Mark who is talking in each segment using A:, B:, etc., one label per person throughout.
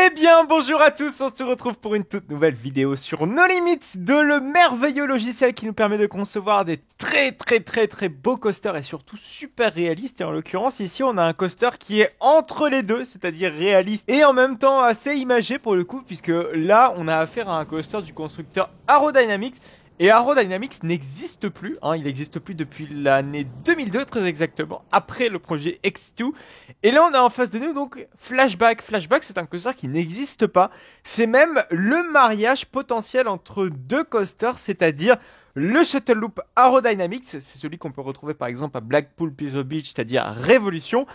A: Eh bien, bonjour à tous, on se retrouve pour une toute nouvelle vidéo sur No Limits, de le merveilleux logiciel qui nous permet de concevoir des très beaux coasters et surtout super réalistes. Et en l'occurrence, ici, on a un coaster qui est entre les deux, c'est-à-dire réaliste et en même temps assez imagé pour le coup, puisque là, on a affaire à un coaster du constructeur Aerodynamics. Et Aerodynamics n'existe plus, il n'existe plus depuis l'année 2002 très exactement, après le projet X2. Et là on a en face de nous donc Flashback. Flashback, c'est un coaster qui n'existe pas, c'est même le mariage potentiel entre deux coasters, c'est-à-dire le Shuttle Loop Aerodynamics, c'est celui qu'on peut retrouver par exemple à Blackpool Pleasure Beach, c'est-à-dire Révolution,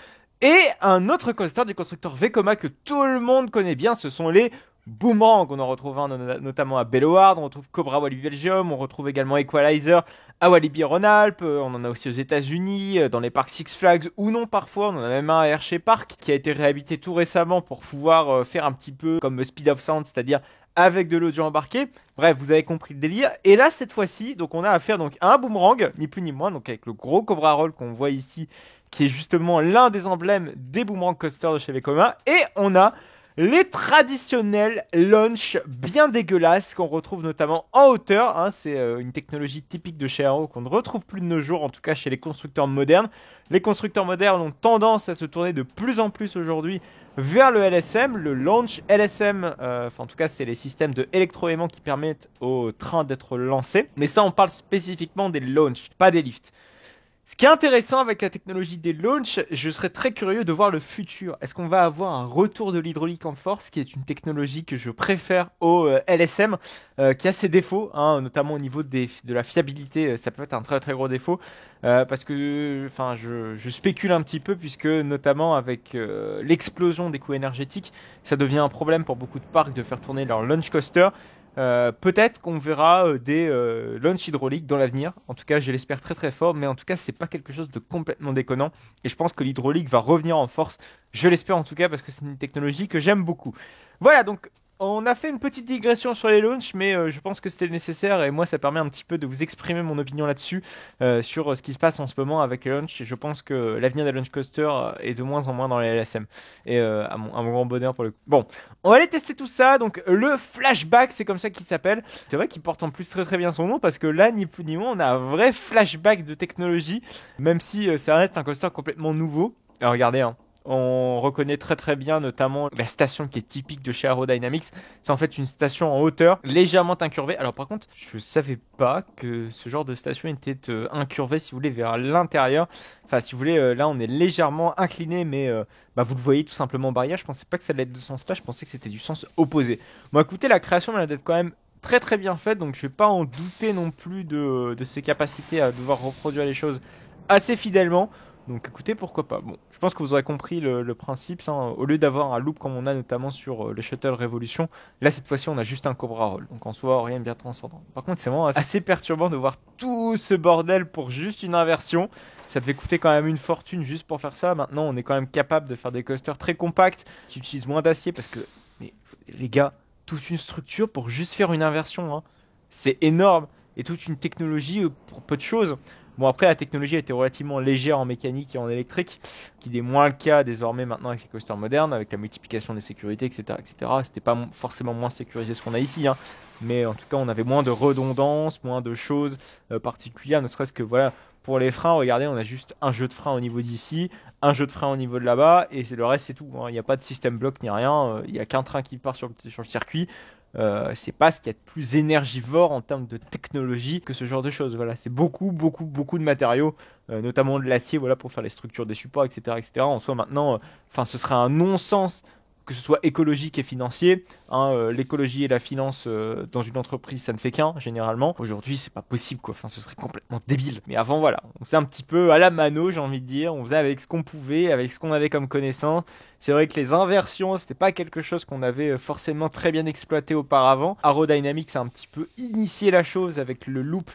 A: et un autre coaster du constructeur Vekoma que tout le monde connaît bien, ce sont les Boomerang. On en retrouve un notamment à Bellewaerde, on retrouve Cobra Walibi Belgium, on retrouve également Equalizer à Walibi Rhône-Alpes, on en a aussi aux États-Unis, dans les parcs Six Flags ou non parfois, on en a même un à Hershey Park qui a été réhabilité tout récemment pour pouvoir faire un petit peu comme Speed of Sound, c'est-à-dire avec de l'audio embarqué. Bref, vous avez compris le délire. Et là, cette fois-ci, donc on a affaire donc à un boomerang, ni plus ni moins, donc avec le gros Cobra Roll qu'on voit ici, qui est justement l'un des emblèmes des Boomerang Coasters de chez Vekoma. Et on a les traditionnels launch bien dégueulasses qu'on retrouve notamment en hauteur. C'est une technologie typique de chez Aero qu'on ne retrouve plus de nos jours, en tout cas chez les constructeurs modernes. Les constructeurs modernes ont tendance à se tourner de plus en plus aujourd'hui vers le LSM, le launch LSM. En tout cas, c'est les systèmes de électroaimant qui permettent au train d'être lancé. Mais ça, on parle spécifiquement des launch, pas des lifts. Ce qui est intéressant avec la technologie des launch, je serais très curieux de voir le futur. Est-ce qu'on va avoir un retour de l'hydraulique en force, qui est une technologie que je préfère au LSM, qui a ses défauts, notamment au niveau de la fiabilité, ça peut être un très gros défaut, parce que je spécule un petit peu, puisque notamment avec l'explosion des coûts énergétiques, ça devient un problème pour beaucoup de parcs de faire tourner leur launch coaster. Peut-être qu'on verra des launch hydrauliques dans l'avenir. En tout cas, je l'espère très fort. Mais en tout cas, c'est pas quelque chose de complètement déconnant. Et je pense que l'hydraulique va revenir en force. Je l'espère en tout cas parce que c'est une technologie que j'aime beaucoup. Voilà, donc on a fait une petite digression sur les launchs, mais je pense que c'était nécessaire. Et moi, ça permet un petit peu de vous exprimer mon opinion là-dessus, sur ce qui se passe en ce moment avec les launchs. Et je pense que l'avenir des launch coasters est de moins en moins dans les LSM. Et à mon grand bonheur pour le coup. Bon, on va aller tester tout ça. Donc le Flashback, c'est comme ça qu'il s'appelle. C'est vrai qu'il porte en plus très bien son nom, parce que là, ni plus ni moins, on a un vrai flashback de technologie. Même si ça reste un coaster complètement nouveau. Alors, regardez, on reconnaît très bien notamment la station qui est typique de chez Aerodynamics. C'est en fait une station en hauteur, légèrement incurvée. Alors par contre, je savais pas que ce genre de station était incurvée, si vous voulez, vers l'intérieur. Enfin, si vous voulez, là on est légèrement incliné, mais vous le voyez tout simplement en barrière. Je pensais pas que ça allait être de ce sens-là, je pensais que c'était du sens opposé. Bon, écoutez, la création m'a l'air d'être quand même très bien faite, donc je vais pas en douter non plus de ses capacités à devoir reproduire les choses assez fidèlement. Donc écoutez, pourquoi pas. Bon, je pense que vous aurez compris le principe. Au lieu d'avoir un loop comme on a notamment sur le Shuttle Révolution, là cette fois-ci on a juste un Cobra Roll. Donc en soi, rien de bien transcendant. Par contre, c'est vraiment assez perturbant de voir tout ce bordel pour juste une inversion. Ça devait coûter quand même une fortune juste pour faire ça. Maintenant, on est quand même capable de faire des coasters très compacts qui utilisent moins d'acier, parce que, mais les gars, toute une structure pour juste faire une inversion, c'est énorme. Et toute une technologie pour peu de choses. Bon, après, la technologie a été relativement légère en mécanique et en électrique, qui n'est moins le cas désormais maintenant avec les coasters modernes, avec la multiplication des sécurités, etc. C'était pas forcément moins sécurisé ce qu'on a ici, mais en tout cas, on avait moins de redondance, moins de choses particulières, ne serait-ce que, voilà, pour les freins, regardez, on a juste un jeu de frein au niveau d'ici, un jeu de frein au niveau de là-bas, et le reste, c'est tout. Il n'y a pas de système bloc ni rien, il n'y a qu'un train qui part sur le circuit. C'est pas ce qu'il y a de plus énergivore en termes de technologie que ce genre de choses. Voilà, c'est beaucoup de matériaux, notamment de l'acier, voilà, pour faire les structures des supports, etc. En soi, maintenant, ce serait un non-sens que ce soit écologique et financier. L'écologie et la finance dans une entreprise, ça ne fait qu'un, généralement. Aujourd'hui, c'est pas possible, quoi. Ce serait complètement débile. Mais avant, voilà, on faisait un petit peu à la mano, j'ai envie de dire. On faisait avec ce qu'on pouvait, avec ce qu'on avait comme connaissance. C'est vrai que les inversions, c'était pas quelque chose qu'on avait forcément très bien exploité auparavant. Aerodynamics a un petit peu initié la chose avec le loop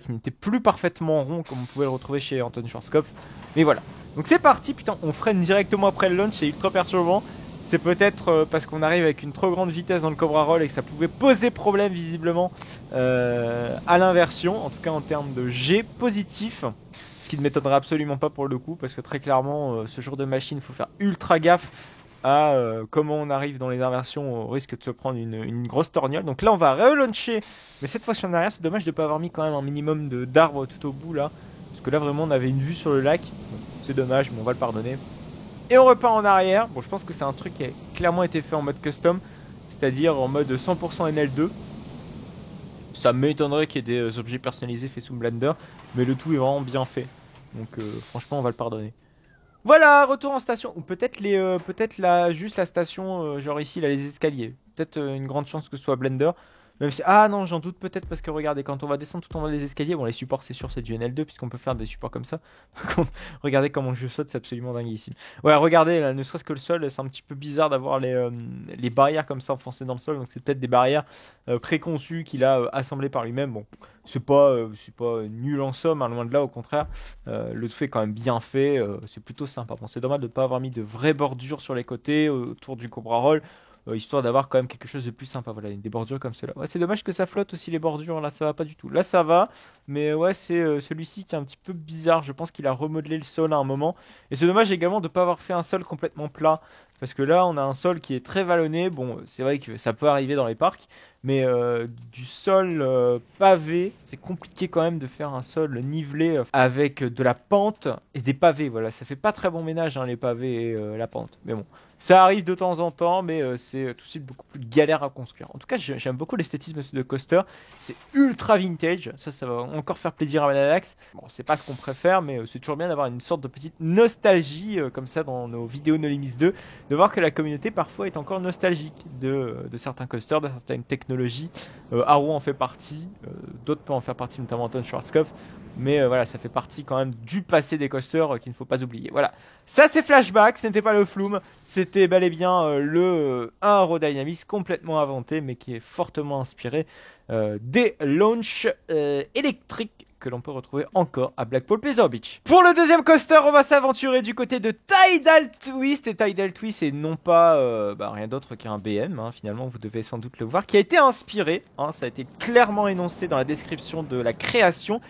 A: qui n'était plus parfaitement rond comme on pouvait le retrouver chez Anton Schwarzkopf. Mais voilà. Donc c'est parti, putain, on freine directement après le launch, c'est ultra perturbant. C'est peut-être parce qu'on arrive avec une trop grande vitesse dans le Cobra Roll et que ça pouvait poser problème visiblement à l'inversion, en tout cas en termes de G positif. Ce qui ne m'étonnerait absolument pas pour le coup, parce que très clairement, ce genre de machine, il faut faire ultra gaffe à comment on arrive dans les inversions au risque de se prendre une grosse torgnole. Donc là on va relauncher, mais cette fois-ci en arrière. C'est dommage de ne pas avoir mis quand même un minimum d'arbres tout au bout là, parce que là vraiment on avait une vue sur le lac. Bon, c'est dommage, mais on va le pardonner. Et on repart en arrière. Bon, je pense que c'est un truc qui a clairement été fait en mode custom, c'est-à-dire en mode 100% NL2. Ça m'étonnerait qu'il y ait des objets personnalisés faits sous Blender, mais le tout est vraiment bien fait. Donc franchement, on va le pardonner. Voilà, retour en station. Ou peut-être juste la station, genre ici, là, les escaliers. Peut-être une grande chance que ce soit Blender. Même si... Ah non, j'en doute peut-être parce que regardez, quand on va descendre tout en bas des escaliers, bon, les supports, c'est sûr, c'est du NL2 puisqu'on peut faire des supports comme ça. Par contre, regardez comment je saute, c'est absolument dinguissime. Ouais, regardez, là, ne serait-ce que le sol, c'est un petit peu bizarre d'avoir les barrières comme ça enfoncées dans le sol. Donc, c'est peut-être des barrières préconçues qu'il a assemblées par lui-même. Bon, c'est pas nul en somme, hein, loin de là, au contraire. Le tout est quand même bien fait, c'est plutôt sympa. Bon, c'est dommage de ne pas avoir mis de vraies bordures sur les côtés autour du Cobra Roll. Histoire d'avoir quand même quelque chose de plus sympa. Voilà, des bordures comme cela. Ouais, c'est dommage que ça flotte aussi les bordures. Là, ça va pas du tout. Là, ça va. Mais ouais, c'est celui-ci qui est un petit peu bizarre. Je pense qu'il a remodelé le sol à un moment. Et c'est dommage également de ne pas avoir fait un sol complètement plat. Parce que là, on a un sol qui est très vallonné. Bon, c'est vrai que ça peut arriver dans les parcs. Mais du sol pavé, c'est compliqué quand même de faire un sol nivelé avec de la pente et des pavés. Voilà, ça fait pas très bon ménage, hein, les pavés et la pente. Mais bon, ça arrive de temps en temps, mais c'est tout de suite beaucoup plus galère à construire. En tout cas, j'aime beaucoup l'esthétisme de Coaster. C'est ultra vintage. Ça va encore faire plaisir à Manalax. Bon, c'est pas ce qu'on préfère, mais c'est toujours bien d'avoir une sorte de petite nostalgie comme ça dans nos vidéos No Limits 2. De voir que la communauté parfois est encore nostalgique de certains coasters, de certaines technologies. Arrow en fait partie, d'autres peuvent en faire partie, notamment Anton Schwarzkopf. Mais voilà, ça fait partie quand même du passé des coasters qu'il ne faut pas oublier. Voilà, ça c'est Flashback, ce n'était pas le Flume, c'était bel et bien un aérodynamisme complètement inventé, mais qui est fortement inspiré des launches électriques que l'on peut retrouver encore à Blackpool Pleasure Beach. Pour le deuxième coaster, on va s'aventurer du côté de Tidal Twist. Et Tidal Twist, c'est non pas rien d'autre qu'un BM, hein, finalement, vous devez sans doute le voir, qui a été inspiré, hein, ça a été clairement énoncé dans la description de la création,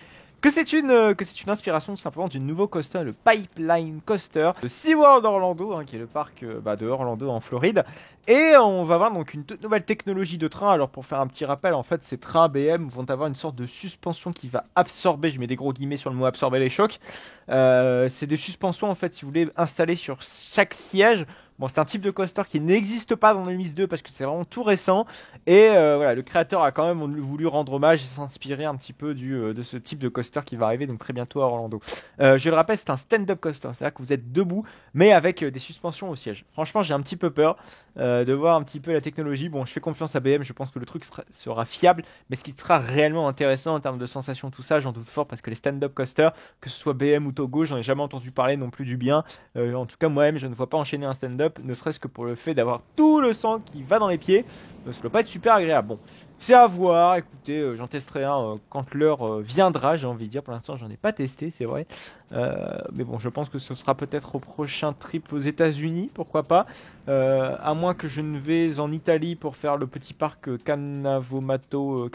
A: que c'est une inspiration tout simplement du nouveau coaster, le Pipeline Coaster de SeaWorld Orlando, hein, qui est le parc de Orlando en Floride. Et on va voir donc une toute nouvelle technologie de train. Alors pour faire un petit rappel, en fait ces trains BM vont avoir une sorte de suspension qui va absorber, je mets des gros guillemets sur le mot absorber les chocs. C'est des suspensions en fait si vous voulez installer sur chaque siège. Bon, c'est un type de coaster qui n'existe pas dans le Limits 2 parce que c'est vraiment tout récent. Et voilà, le créateur a quand même voulu rendre hommage et s'inspirer un petit peu de ce type de coaster qui va arriver donc très bientôt à Orlando. Je le rappelle, c'est un stand-up coaster, c'est-à-dire que vous êtes debout, mais avec des suspensions au siège. Franchement, j'ai un petit peu peur de voir un petit peu la technologie. Bon, je fais confiance à BM, je pense que le truc sera fiable, mais ce qui sera réellement intéressant en termes de sensations, tout ça, j'en doute fort parce que les stand-up coasters, que ce soit BM ou Togo, j'en ai jamais entendu parler non plus du bien. En tout cas, moi-même, je ne vois pas enchaîner un stand-up, ne serait-ce que pour le fait d'avoir tout le sang qui va dans les pieds. Ça doit pas être super agréable. Bon, c'est à voir. Écoutez, j'en testerai un quand l'heure viendra, j'ai envie de dire. Pour l'instant, j'en ai pas testé, c'est vrai. Mais bon, je pense que ce sera peut-être au prochain trip aux États-Unis, pourquoi pas. À moins que je ne vais en Italie pour faire le petit parc Calivomato,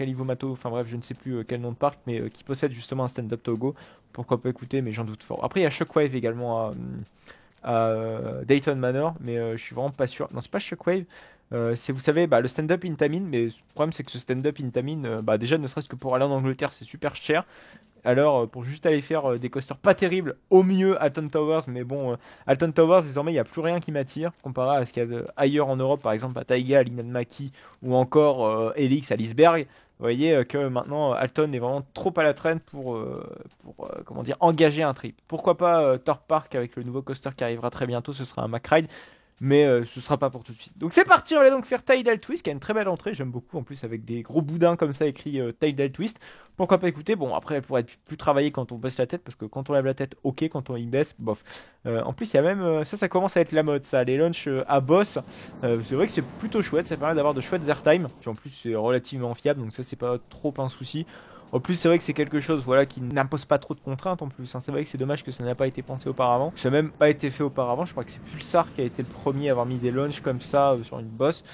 A: enfin bref, je ne sais plus quel nom de parc, mais qui possède justement un stand-up Togo. Pourquoi pas écouter, mais j'en doute fort. Après, il y a Shockwave également à Dayton Manor, mais je suis vraiment pas sûr. Non, c'est pas Shockwave. C'est, vous savez, le stand-up Intamin, mais le problème c'est que ce stand-up Intamin, déjà ne serait-ce que pour aller en Angleterre, c'est super cher. Alors, pour juste aller faire des coasters pas terribles, au mieux Alton Towers, mais bon, Alton Towers, désormais, il n'y a plus rien qui m'attire, comparé à ce qu'il y a ailleurs en Europe, par exemple à Taiga, à Lignanmaki, ou encore Helix à Liseberg. Vous voyez que maintenant, Alton est vraiment trop à la traîne pour comment dire, engager un trip. Pourquoi pas Thorpe Park avec le nouveau coaster qui arrivera très bientôt, ce sera un McRide. Mais ce sera pas pour tout de suite. Donc c'est parti, on va donc faire Tidal Twist, qui a une très belle entrée, j'aime beaucoup, en plus avec des gros boudins comme ça écrit Tidal Twist. Pourquoi pas écouter. Bon, après elle pourrait être plus travaillée quand on baisse la tête, parce que quand on lève la tête, ok, quand on y baisse, bof. En plus il y a même, ça commence à être la mode, ça, les launchs à boss. C'est vrai que c'est plutôt chouette, ça permet d'avoir de chouettes airtime, puis en plus c'est relativement fiable, donc ça c'est pas trop un souci. En plus, c'est vrai que c'est quelque chose, voilà, qui n'impose pas trop de contraintes en plus, hein. C'est vrai que c'est dommage que ça n'a pas été pensé auparavant. Ça n'a même pas été fait auparavant. Je crois que c'est Pulsar qui a été le premier à avoir mis des launches comme ça sur une bosse.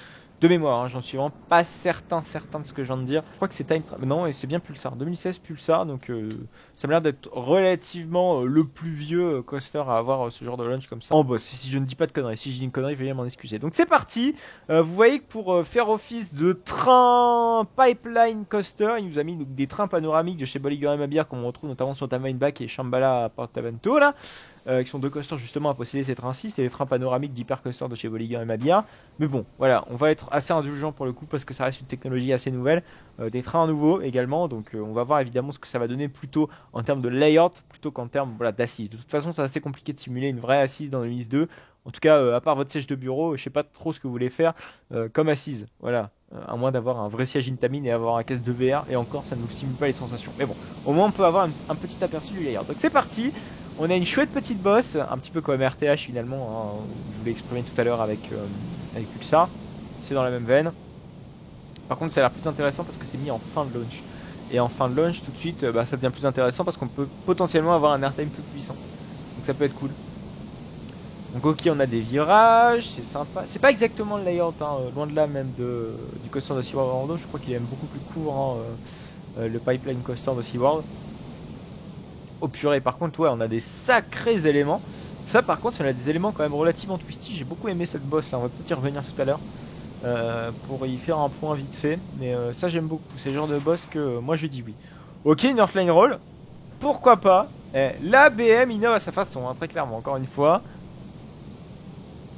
A: De mémoire, hein, j'en suis vraiment pas certain de ce que je viens de dire. Je crois que c'est Time... Non, et c'est bien Pulsar. 2016 Pulsar, donc ça m'a l'air d'être relativement le plus vieux coaster à avoir ce genre de launch comme ça. En boss, si je ne dis pas de conneries. Si je dis une connerie, veuillez m'en excuser. Donc c'est parti. Vous voyez que pour faire office de train pipeline coaster, il nous a mis donc, des trains panoramiques de chez Bolliger et Mabillard qu'on retrouve notamment sur Tamainbach et Shambhala à Portavento là. Qui sont deux coasters justement à posséder ces trains-ci, c'est les trains panoramiques d'hypercoaster de chez Bolliger et Mabillard. Mais bon, voilà, on va être assez indulgent pour le coup parce que ça reste une technologie assez nouvelle, des trains nouveaux également, donc on va voir évidemment ce que ça va donner plutôt en termes de layout plutôt qu'en termes voilà, d'assises. De toute façon, c'est assez compliqué de simuler une vraie assise dans le Nice 2. En tout cas, à part votre siège de bureau, je sais pas trop ce que vous voulez faire comme assise. Voilà, à moins d'avoir un vrai siège Intamin et avoir un caisse de VR, et encore, ça ne nous simule pas les sensations. Mais bon, au moins on peut avoir un petit aperçu du layout. Donc c'est parti. On a une chouette petite bosse, un petit peu comme RTH finalement, hein, je vous l'ai exprimé tout à l'heure avec Pulsar. C'est dans la même veine. Par contre, ça a l'air plus intéressant parce que c'est mis en fin de launch. Et en fin de launch, tout de suite, ça devient plus intéressant parce qu'on peut potentiellement avoir un airtime plus puissant. Donc ça peut être cool. Donc ok, on a des virages, c'est sympa. C'est pas exactement le layout, hein, loin de là même du coaster de SeaWorld Orlando. Je crois qu'il est même beaucoup plus court, hein, le pipeline coaster de SeaWorld. Oh purée, par contre, ouais, on a des sacrés éléments. Ça, par contre, on a des éléments quand même relativement twisty. J'ai beaucoup aimé cette boss là, on va peut-être y revenir tout à l'heure pour y faire un point vite fait. Mais ça, j'aime beaucoup. C'est le genre de boss que moi je dis oui. Ok, une Earthline Roll, pourquoi pas. La BM innove à sa façon, hein, très clairement, encore une fois.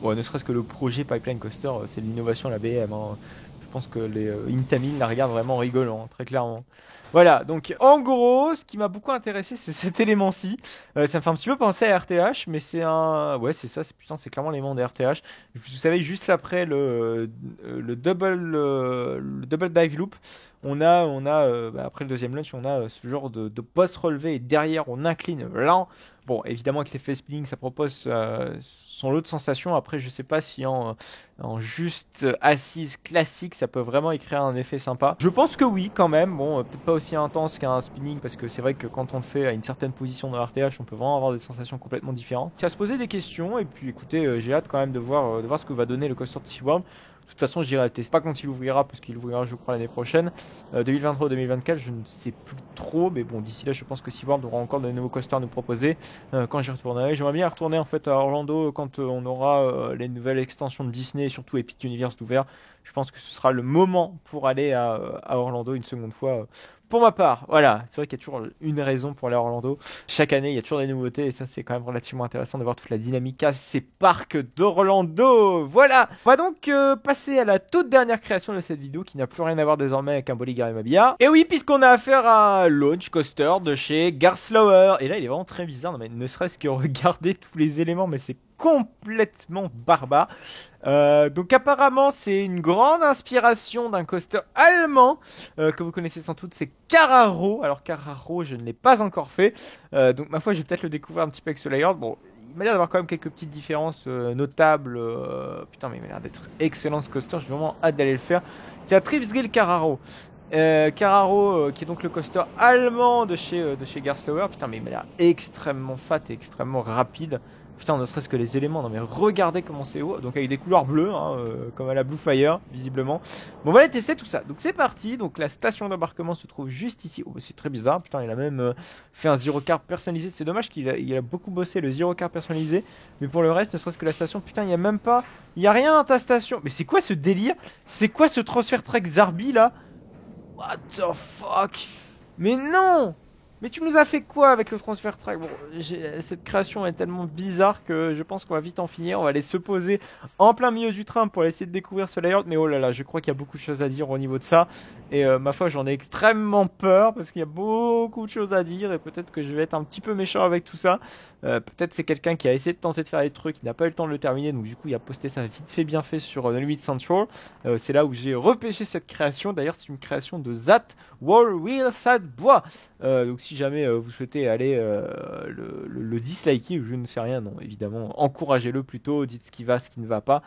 A: Bon, ne serait-ce que le projet Pipeline Coaster, c'est de l'innovation la BM. Hein. Je pense que les Intamin la regardent vraiment rigolant, hein, très clairement. Voilà, donc en gros, ce qui m'a beaucoup intéressé, c'est cet élément-ci. Ça me fait un petit peu penser à RTH, mais c'est un... Ouais, c'est ça, putain, c'est clairement l'élément de RTH. Vous savez, juste après le double dive loop, après le deuxième launch, on a ce genre de boss relevé et derrière, on incline là. Bon, évidemment, avec l'effet spinning, ça propose son lot de sensations. Après, je sais pas si en juste assise classique, ça peut vraiment écrire un effet sympa. Je pense que oui, quand même. Bon, peut-être pas aussi intense qu'un spinning, parce que c'est vrai que quand on le fait à une certaine position dans RTH, on peut vraiment avoir des sensations complètement différentes. C'est à se poser des questions, et puis écoutez, j'ai hâte quand même de voir ce que va donner le coaster de SeaWorld. De toute façon, j'irai le tester. Pas quand il ouvrira, parce qu'il ouvrira, je crois, l'année prochaine. 2023 ou 2024, je ne sais plus trop. Mais bon, d'ici là, je pense que SeaWorld aura encore de nouveaux coasters à nous proposer quand j'y retournerai. J'aimerais bien retourner en fait à Orlando quand on aura les nouvelles extensions de Disney et surtout Epic Universe d'ouvert. Je pense que ce sera le moment pour aller à Orlando une seconde fois. Pour ma part, voilà, c'est vrai qu'il y a toujours une raison pour aller à Orlando. Chaque année, il y a toujours des nouveautés et ça, c'est quand même relativement intéressant de voir toute la dynamique à ces parcs d'Orlando. Voilà, on va donc passer à la toute dernière création de cette vidéo qui n'a plus rien à voir désormais avec un Bolliger et Mabillard. Et oui, puisqu'on a affaire à un launch coaster de chez Garstlauer. Et là, il est vraiment très bizarre, non, mais ne serait-ce que regarder tous les éléments, mais c'est complètement barbare. Donc apparemment c'est une grande inspiration d'un coaster allemand que vous connaissez sans doute, c'est Carraro. Alors Carraro je ne l'ai pas encore fait, donc ma foi je vais peut-être le découvrir un petit peu avec ce layout. Bon, il m'a l'air d'avoir quand même quelques petites différences notables. Putain mais il m'a l'air d'être excellent ce coaster, j'ai vraiment hâte d'aller le faire. C'est à Tripsdrill Carraro. Carraro qui est donc le coaster allemand de chez Garstlauer. Putain mais il m'a l'air extrêmement fat et extrêmement rapide. Putain, ne serait-ce que les éléments, non mais regardez comment c'est haut. Donc avec des couleurs bleues, hein, comme à la Blue Fire, visiblement. Bon, on va aller tester tout ça. Donc c'est parti. Donc la station d'embarquement se trouve juste ici. Oh, c'est très bizarre. Putain, il a même fait un zero car personnalisé. C'est dommage qu'il a beaucoup bossé le zero car personnalisé. Mais pour le reste, ne serait-ce que la station, putain, il n'y a même pas... Il n'y a rien dans ta station. Mais c'est quoi ce délire? C'est quoi ce transfert trek Zarbi, là? What the fuck? Mais non! Mais tu nous as fait quoi avec le transfert track? Bon, cette création est tellement bizarre que je pense qu'on va vite en finir. On va aller se poser en plein milieu du train pour essayer de découvrir ce layout. Mais oh là là, je crois qu'il y a beaucoup de choses à dire au niveau de ça. Et ma foi, j'en ai extrêmement peur parce qu'il y a beaucoup de choses à dire. Et peut-être que je vais être un petit peu méchant avec tout ça. Peut-être c'est quelqu'un qui a essayé de tenter de faire des trucs, qui n'a pas eu le temps de le terminer. Donc du coup, il a posté ça vite fait, bien fait sur No Limit Central. C'est là où j'ai repêché cette création. D'ailleurs, c'est une création de Zat Wheel Sad Bois. Donc si jamais vous souhaitez aller le disliker ou je ne sais rien, non évidemment encouragez-le plutôt, dites ce qui va, ce qui ne va pas.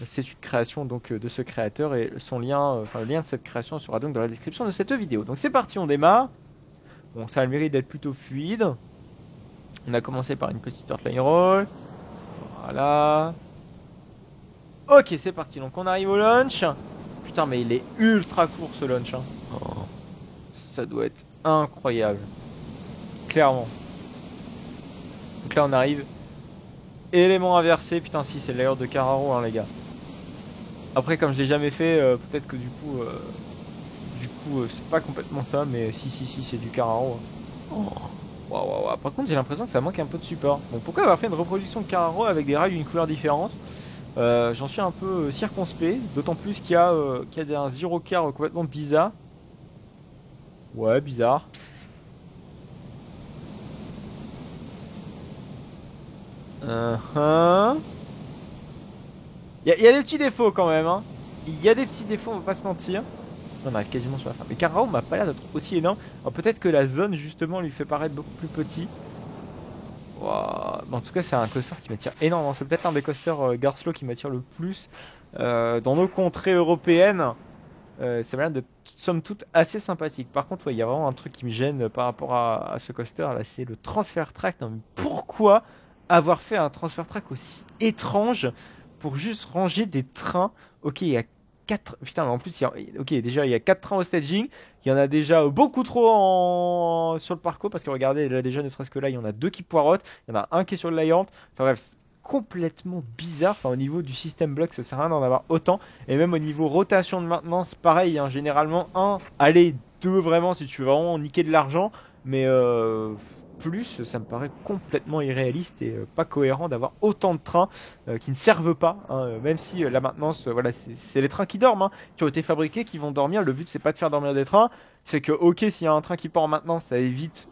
A: C'est une création donc de ce créateur et son lien, le lien de cette création sera donc dans la description de cette vidéo. Donc c'est parti, on démarre. Bon, ça a le mérite d'être plutôt fluide. On a commencé par une petite Earthline Roll. Voilà. Ok, c'est parti. Donc on arrive au launch. Putain, mais il est ultra court ce launch. Hein. Oh, ça doit être incroyable. Clairement. Donc là on arrive. Élément inversé. Putain, si, c'est le layout de Carraro, hein, les gars. Après, comme je l'ai jamais fait, peut-être que du coup, c'est pas complètement ça, mais si, c'est du Carraro. Hein. Oh. Waouh, waouh, waouh. Par contre, j'ai l'impression que ça manque un peu de support. Bon, pourquoi avoir fait une reproduction de Carraro avec des rails d'une couleur différente? J'en suis un peu circonspect, d'autant plus qu'il y a un zero car complètement bizarre. Ouais, bizarre. Il y a des petits défauts quand même, hein. Il y a des petits défauts, on va pas se mentir. On arrive quasiment sur la fin. Mais Carraro m'a pas l'air d'être aussi énorme. Alors peut-être que la zone justement lui fait paraître beaucoup plus petit. Wow. En tout cas, c'est un coaster qui m'attire énormément. C'est peut-être l'un des coasters Garslow qui m'attire le plus dans nos contrées européennes. Ça m'a l'air d'être somme toute assez sympathique. Par contre, il y a vraiment un truc qui me gêne par rapport à ce coaster là, c'est le transfer track. Non, mais pourquoi avoir fait un transfer track aussi étrange pour juste ranger des trains? Ok, il y a 4. Putain, mais en plus, ok, déjà il y a 4 trains au staging. Il y en a déjà beaucoup trop sur le parcours parce que regardez, là déjà, ne serait-ce que là, il y en a 2 qui poirotent. Il y en a un qui est sur le layout. Enfin bref, c'est complètement bizarre. Enfin, au niveau du système block, ça sert à rien d'en avoir autant. Et même au niveau rotation de maintenance, pareil, hein, généralement 1, allez, 2 vraiment si tu veux vraiment niquer de l'argent. Mais plus, ça me paraît complètement irréaliste et pas cohérent d'avoir autant de trains qui ne servent pas, hein, même si la maintenance, voilà, c'est les trains qui dorment, hein, qui ont été fabriqués, qui vont dormir. Le but, c'est pas de faire dormir des trains, c'est que, ok, s'il y a un train qui part en maintenance, ça évite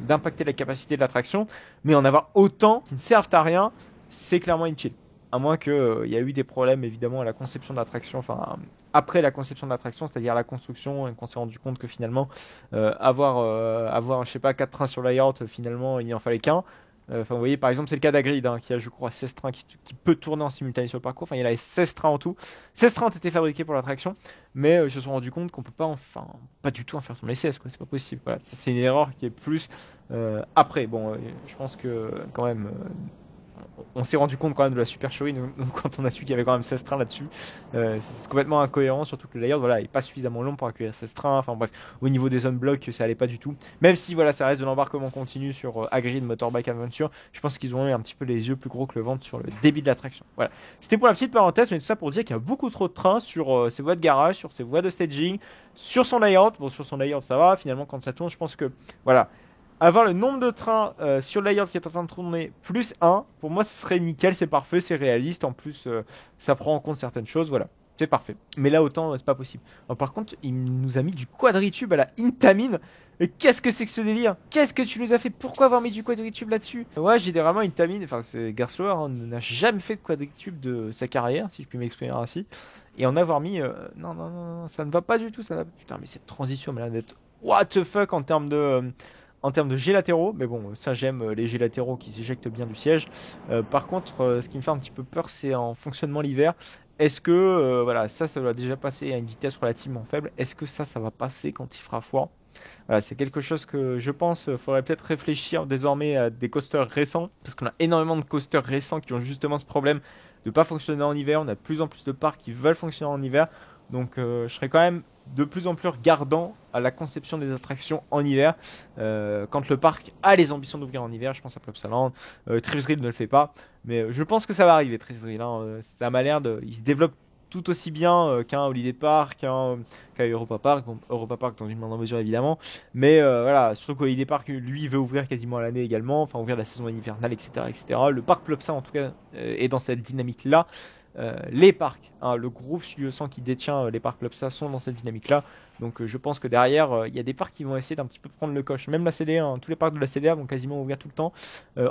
A: d'impacter la capacité de l'attraction, mais en avoir autant qui ne servent à rien, c'est clairement inutile. À moins qu'il y a eu des problèmes évidemment à la conception de l'attraction, enfin après la conception de l'attraction, c'est-à-dire la construction, et qu'on s'est rendu compte que finalement avoir je sais pas 4 trains sur la yacht, finalement il n'y en fallait qu'un. Enfin vous voyez par exemple c'est le cas d'Agrid, hein, qui a je crois 16 trains qui peut tourner en simultané sur le parcours. Enfin il y a 16 trains en tout. 16 trains ont été fabriqués pour l'attraction, mais ils se sont rendus compte qu'on peut pas pas du tout en faire tourner 16 quoi, c'est pas possible. Voilà, c'est une erreur qui est plus après. Bon je pense que quand même on s'est rendu compte quand même de la supercherie quand on a su qu'il y avait quand même 16 trains là-dessus. C'est complètement incohérent, surtout que le layout voilà, est pas suffisamment long pour accueillir 16 trains. Enfin bref, au niveau des zones blocs, ça allait pas du tout. Même si voilà, ça reste de l'embarquement continu sur Hagrid Motorbike Adventure, je pense qu'ils ont eu un petit peu les yeux plus gros que le ventre sur le débit de l'attraction. Voilà, c'était pour la petite parenthèse, mais tout ça pour dire qu'il y a beaucoup trop de trains sur ses voies de garage, sur ses voies de staging, sur son layout. Bon, sur son layout ça va, finalement quand ça tourne, je pense que voilà. Avoir le nombre de trains sur le layout qui est en train de tourner plus 1, pour moi ce serait nickel, c'est parfait, c'est réaliste, en plus ça prend en compte certaines choses, voilà, c'est parfait. Mais là autant c'est pas possible. Alors, par contre il nous a mis du quadritube à la Intamin. Mais qu'est-ce que c'est que ce délire? Qu'est-ce que tu nous as fait? Pourquoi avoir mis du quadritube là-dessus? Ouais, généralement Intamin, enfin c'est Garslow, hein, n'a jamais fait de quadritube de sa carrière, si je puis m'exprimer ainsi. Et en avoir mis, non, non, non, ça ne va pas du tout, ça va... Putain mais cette transition mais là d'être what the fuck en termes de jets latéraux, mais bon, ça j'aime les jets latéraux qui s'éjectent bien du siège. Par contre, ce qui me fait un petit peu peur, c'est en fonctionnement l'hiver. Est-ce que, voilà, ça va déjà passer à une vitesse relativement faible. Est-ce que ça va passer quand il fera froid? Voilà, c'est quelque chose que je pense, faudrait peut-être réfléchir désormais à des coasters récents, parce qu'on a énormément de coasters récents qui ont justement ce problème de pas fonctionner en hiver. On a de plus en plus de parcs qui veulent fonctionner en hiver. Donc je serais quand même de plus en plus regardant à la conception des attractions en hiver. Quand le parc a les ambitions d'ouvrir en hiver, je pense à Plopsaland. Thrill ne le fait pas, mais je pense que ça va arriver, Thrill. Hein. Ça m'a l'air de... Il se développe tout aussi bien qu'un Holiday Park, qu'un Europa Park. Bon, Europa Park dans une moindre mesure évidemment. Mais voilà, surtout qu'Holiday Park, lui, veut ouvrir quasiment à l'année également. Enfin, ouvrir la saison hivernale, etc. etc. Le parc Plopsa, en tout cas, est dans cette dynamique-là. Les parcs, hein, le groupe Studio 100 qui détient les parcs Plopsa sont dans cette dynamique-là. Donc je pense que derrière, il y a des parcs qui vont essayer d'un petit peu prendre le coche. Même la CDA, hein, tous les parcs de la CDA vont quasiment ouvrir tout le temps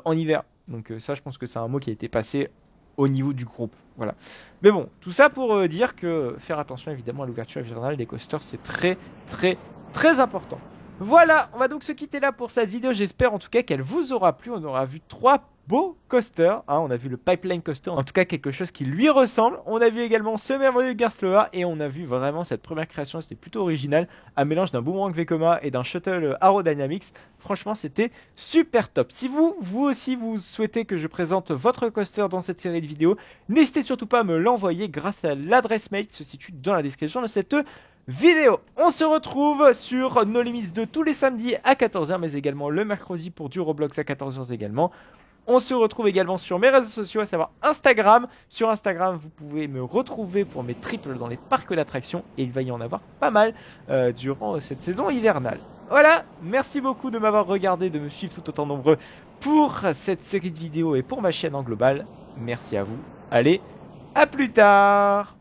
A: en hiver. Donc ça, je pense que c'est un mot qui a été passé au niveau du groupe. Voilà. Mais bon, tout ça pour dire que faire attention évidemment à l'ouverture hivernale des coasters, c'est très très très important. Voilà, on va donc se quitter là pour cette vidéo. J'espère en tout cas qu'elle vous aura plu. On aura vu 3 beau coaster, hein. On a vu le Pipeline Coaster, en tout cas quelque chose qui lui ressemble. On a vu également ce merveilleux Gerstlauer et on a vu vraiment cette première création, c'était plutôt original, un mélange d'un boomerang Vekoma et d'un shuttle Aerodynamics. Franchement, c'était super top. Si vous aussi, vous souhaitez que je présente votre coaster dans cette série de vidéos, n'hésitez surtout pas à me l'envoyer grâce à l'adresse mail qui se situe dans la description de cette vidéo. On se retrouve sur No Limits 2 tous les samedis à 14 h, mais également le mercredi pour du Roblox à 14 h également. On se retrouve également sur mes réseaux sociaux, à savoir Instagram. Sur Instagram, vous pouvez me retrouver pour mes triples dans les parcs d'attractions. Et il va y en avoir pas mal durant cette saison hivernale. Voilà, merci beaucoup de m'avoir regardé, de me suivre tout autant nombreux pour cette série de vidéos et pour ma chaîne en global. Merci à vous. Allez, à plus tard!